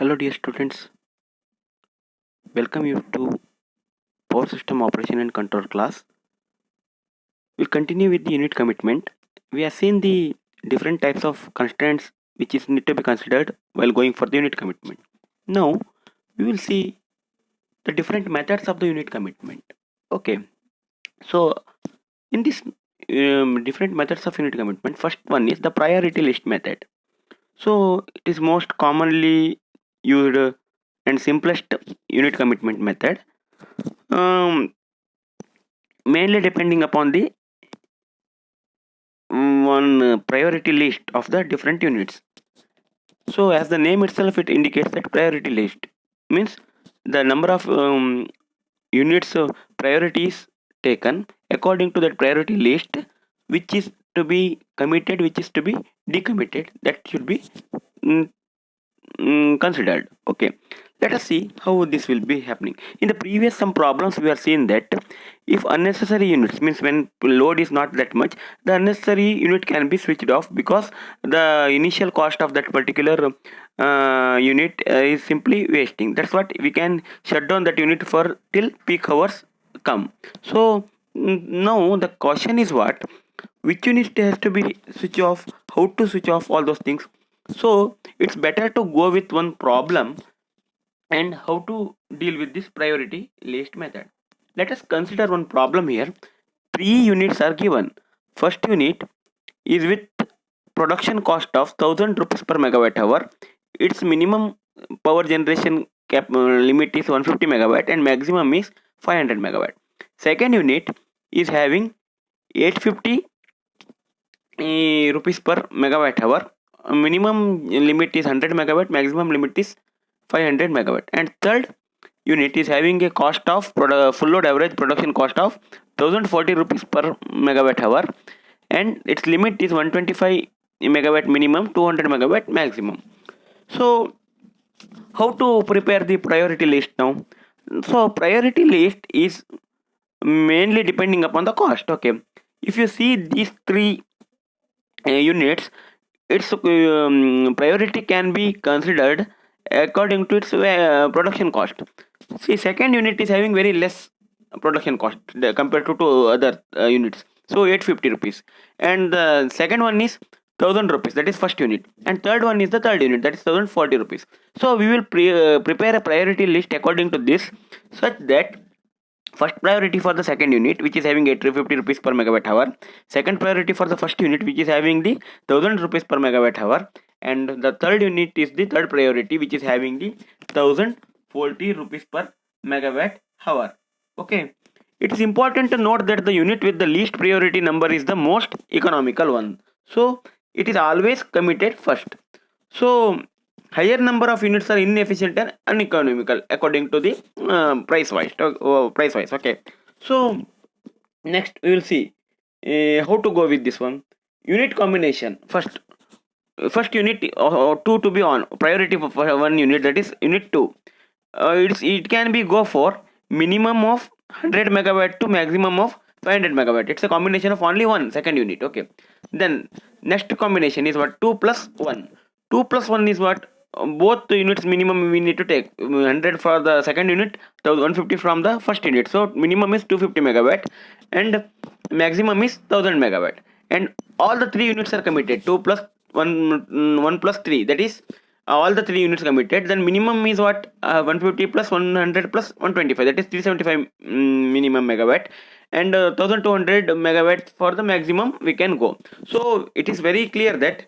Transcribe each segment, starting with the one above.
Hello dear students, welcome you to Power System Operation and Control class. We'll continue with the unit commitment. We have seen the different types of constraints which is need to be considered while going for the unit commitment. Now we will see the different methods of the unit commitment. Okay, so in this different methods of unit commitment, first one is the priority list method. So it is most commonly used and simplest unit commitment method. Mainly depending upon the one priority list of the different units. So as the name itself, it indicates that priority list means the number of units priorities taken according to that priority list, which is to be committed, which is to be decommitted, that should be mm, considered. Okay, let us see how this will be happening. In the previous some problems we are seeing that if unnecessary units means when load is not that much, the unnecessary unit can be switched off because the initial cost of that particular unit is simply wasting. That's what we can shut down that unit for till peak hours come. So now the question is what, which unit has to be switch off, how to switch off all those things. So it's better to go with one problem and how to deal with this priority list method. Let us consider one problem here. Three units are given. First unit is with production cost of 1000 rupees per megawatt hour. Its minimum power generation limit is 150 megawatt and maximum is 500 megawatt. Second unit is having 850 rupees per megawatt hour. Minimum limit is 100 megawatt, maximum limit is 500 megawatt. And third unit is having a cost of full load average production cost of 1040 rupees per megawatt hour, and its limit is 125 megawatt minimum, 200 megawatt maximum. So how to prepare the priority list now? So priority list is mainly depending upon the cost. Okay, if you see these three units, its priority can be considered according to its production cost. See, second unit is having very less production cost compared to other units, so 850 rupees, and the second one is 1000 rupees, that is first unit, and third one is the third unit, that is 1040 rupees. So we will prepare a priority list according to this, such that first priority for the second unit, which is having 850 rupees per megawatt hour. Second priority for the first unit, which is having the 1000 rupees per megawatt hour. And the third unit is the third priority, which is having the 1040 rupees per megawatt hour. Okay. It is important to note that the unit with the least priority number is the most economical one. So it is always committed first. So higher number of units are inefficient and uneconomical according to the price wise. Okay, so next we will see how to go with this one. Unit combination. First unit two to be on priority for one unit, that is unit 2. It can be go for minimum of 100 megawatt to maximum of 500 megawatt. It's a combination of only one second unit. Okay, then next combination is what, 2 plus 1. 2 plus 1 is what, both the units minimum we need to take 100 for the second unit, 150 from the first unit. So minimum is 250 megawatt and maximum is 1000 megawatt, and all the three units are committed. 2 plus 1 plus 3, that is all the three units committed. Then minimum is what, 150 plus 100 plus 125, that is 375 minimum megawatt, and 1200 megawatt for the maximum we can go. So it is very clear that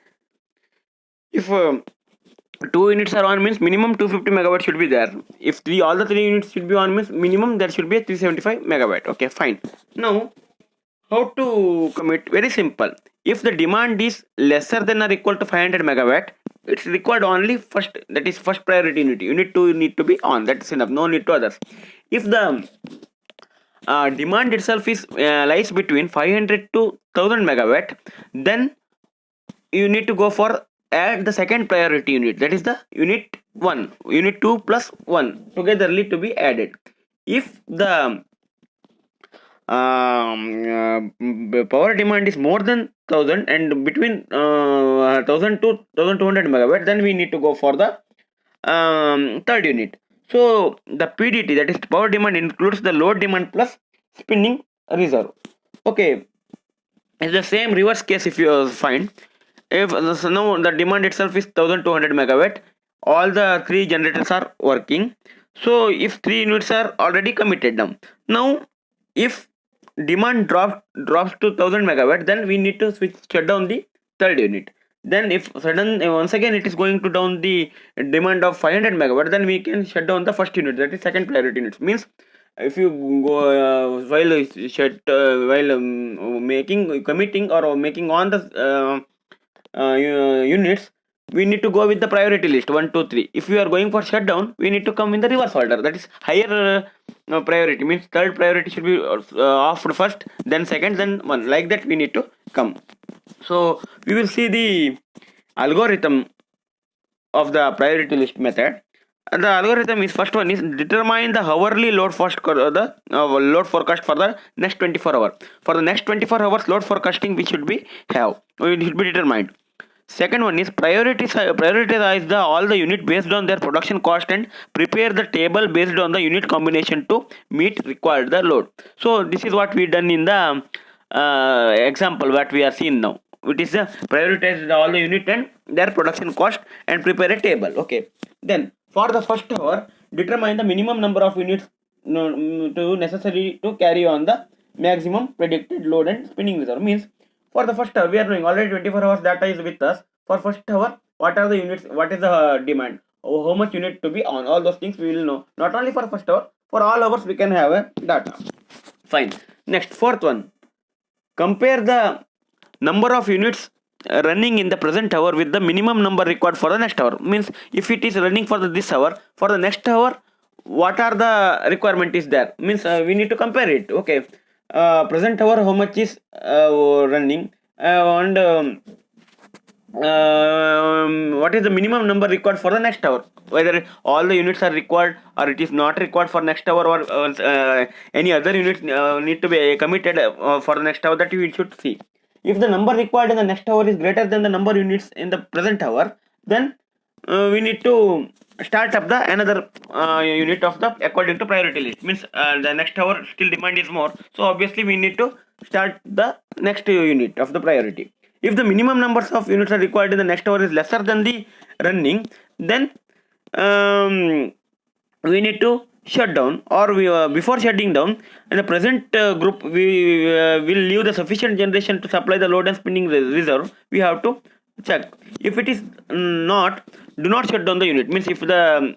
if two units are on means minimum 250 megawatt should be there. If all the three units should be on means minimum there should be a 375 megawatt. Okay, fine. Now how to commit? Very simple. If the demand is lesser than or equal to 500 megawatt, it's required only first, that is first priority unit. Unit 2 need to be on, that's enough, no need to others. If the demand itself is lies between 500 to 1000 megawatt, then you need to go for add the second priority unit, that is the unit 1, unit 2 plus 1 togetherly to be added. If the power demand is more than 1000 and between 1000 to 1200 megawatt, then we need to go for the third unit. So the PDT, that is power demand, includes the load demand plus spinning reserve. Okay, it's the same reverse case if you find. If so now the demand itself is 1200 megawatt, all the three generators are working. So if three units are already committed now if demand drops to 1000 megawatt, then we need to shut down the third unit. Then if once again it is going to down the demand of 500 megawatt, then we can shut down the first unit, that is second priority unit. Means if you go while making committing or making on the units, we need to go with the priority list 1 2 3. If we are going for shutdown, we need to come in the reverse order, that is higher priority. Means third priority should be off first, then second, then one, like that we need to come. So we will see the algorithm of the priority list method. The algorithm is, first one is determine the hourly load load forecast for the next 24 hours. For the next 24 hours load forecasting we should be determined. Second one is prioritize all the unit based on their production cost and prepare the table based on the unit combination to meet required the load. So this is what we done in the example what we are seeing now. It is prioritize all the unit and their production cost and prepare a table. Okay, then for the first hour, determine the minimum number of units to necessary to carry on the maximum predicted load and spinning reserve. Means for the first hour, we are knowing already 24 hours data is with us. For first hour, what are the units, what is the demand, how much unit to be on, all those things we will know. Not only for first hour, for all hours we can have a data. Fine. Next, fourth one, compare the number of units running in the present hour with the minimum number required for the next hour. Means if it is running for this hour, for the next hour what are the requirement is there. Means we need to compare it. Okay, present hour how much is running, and what is the minimum number required for the next hour, whether all the units are required or it is not required for next hour, or any other units need to be committed for the next hour, that we should see. If the number required in the next hour is greater than the number units in the present hour, then we need to start up the another unit of the according to priority list. Means the next hour still demand is more, so obviously we need to start the next unit of the priority. If the minimum numbers of units are required in the next hour is lesser than the running, then we need to shut down, or we before shutting down in the present group we will leave the sufficient generation to supply the load and spinning reserve. We have to check. If it is not, do not shut down the unit. Means if the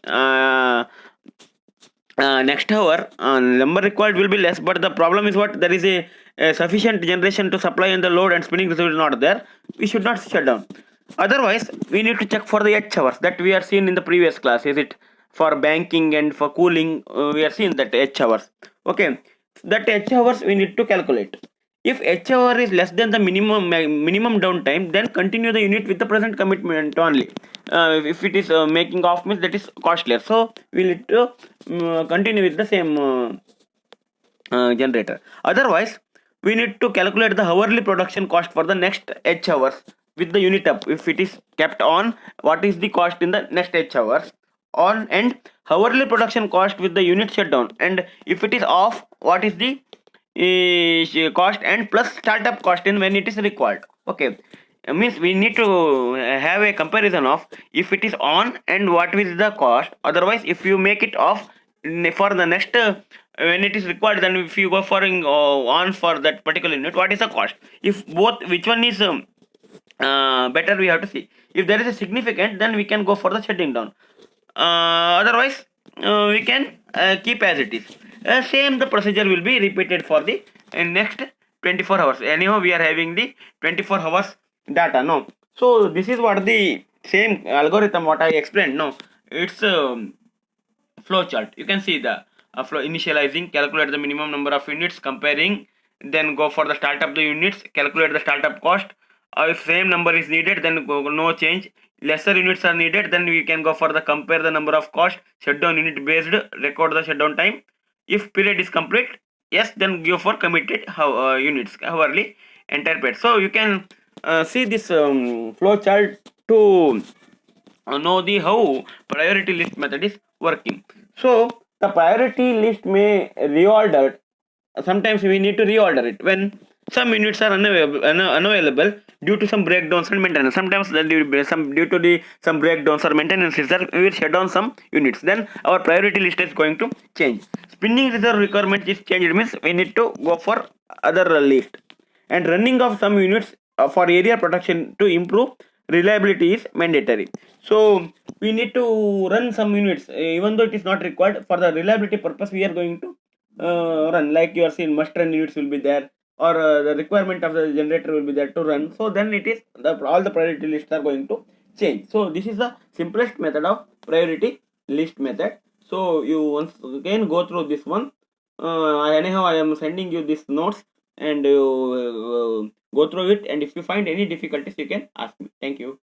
next hour number required will be less, but the problem is what, there is a sufficient generation to supply and the load and spinning reserve is not there, we should not shut down. Otherwise we need to check for the H hours that we are seen in the previous class. Is it for banking and for cooling, we are seeing that H hours. Okay, that H hours we need to calculate. If H hour is less than the minimum downtime, then continue the unit with the present commitment only. If it is making off, means that is costlier, so we need to continue with the same generator. Otherwise we need to calculate the hourly production cost for the next H hours with the unit up. If it is kept on, what is the cost in the next H hours on, and hourly production cost with the unit shutdown, and if it is off, what is the cost and plus startup cost in when it is required. Okay, means we need to have a comparison of if it is on and what is the cost. Otherwise if you make it off for the next when it is required, then if you go for on for that particular unit, what is the cost. If both, which one is better, we have to see. If there is a significant, then we can go for the shutting down. Otherwise we can keep as it is. Same the procedure will be repeated for the next 24 hours. Anyhow we are having the 24 hours data now. So this is what the same algorithm what I explained now. It's flow chart. You can see the flow initializing, calculate the minimum number of units, comparing, then go for the startup the units, calculate the startup cost. If same number is needed, then go no change. Lesser units are needed, then we can go for the compare the number of cost, shutdown unit based, record the shutdown time. If period is complete, yes, then go for committed units hourly entire period. So you can see this flow chart to know the how priority list method is working. So the priority list may reorder. Sometimes we need to reorder it when some units are unavailable due to some breakdowns and maintenance. Sometimes due to the some breakdowns or maintenance reserve, we will shut down some units. Then our priority list is going to change. Spinning reserve requirement is changed means we need to go for other list. And running of some units for area protection to improve reliability is mandatory. So we need to run some units even though it is not required. For the reliability purpose we are going to run, like you are seeing must run units will be there, or the requirement of the generator will be there to run. So then it is all the priority lists are going to change. So this is the simplest method of priority list method. So you once again go through this one. Anyhow I am sending you these notes, and you go through it, and if you find any difficulties you can ask me. Thank you.